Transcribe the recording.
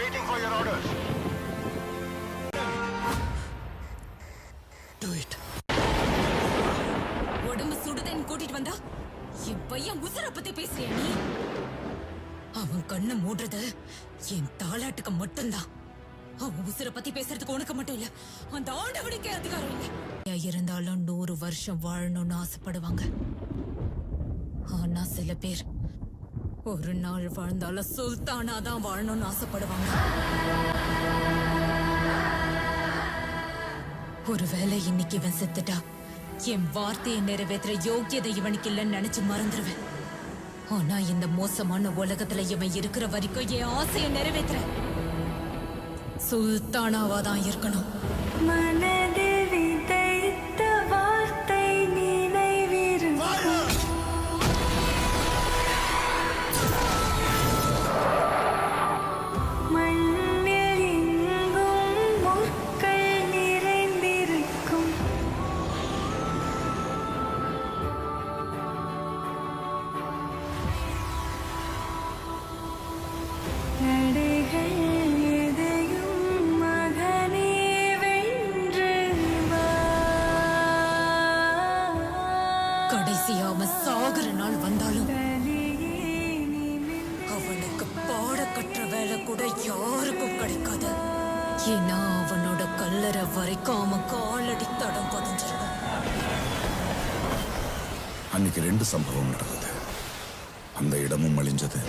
waiting for your orders. Do it. உடம்பு சுடுதேன்னு கூட்டிட்டு வந்தா என் பையன் உசுர பத்தி பேசுறியா நீ? அவன் கண்ணை மூடுறது என் தாலாட்டுக்கு மட்டும்தான். அவன் உசுர பத்தி பேசுறதுக்கு உனக்கு மட்டும் இல்ல, அந்த ஆண்டவனுக்கே அதிகாரம் இல்ல. இருந்தாலும் 100 வருஷம் வாழணும்னு ஆசைப்படுவாங்க. ஆனா சில பேர் ஒரு நாள் வாழ்ந்தாலும் சுல்தானா தான் வாழணும்னு ஆசைப்படுவாங்க. ஒருவேளை இன்னைக்கு இவன் செத்துட்டா என் வார்த்தையை நிறைவேற்ற யோக்கியதை இவனுக்கு இல்லைன்னு நினைச்சு மறந்துடுவேன். ஆனா இந்த மோசமான உலகத்துல இவன் இருக்கிற வரைக்கும் என் ஆசையை நிறைவேற்ற சுல்தானாவா தான் இருக்கணும். மனதில் விதைத்த வார்த்தை நினைவிருக்கும். மண்ணில் எங்கும் முற்கள் நிறைந்திருக்கும். நடைகள் எதையும் மகனே வென்று வா. கடைசியா அவன் சாகுற நாள் வந்தாலும் பலியே நிமிர்ந்து அவனுக்கு பாட கற்ற வேலை கூட யாருக்கும் கிடைக்காது. ஏன்னா அவனோட கல்லறை வரைக்கும் அவன் காலடி தடம் பதிஞ்சிருக்கும். அன்னைக்கு 2 சம்பவம் நடந்தது. அந்த இடமும் அழிஞ்சது,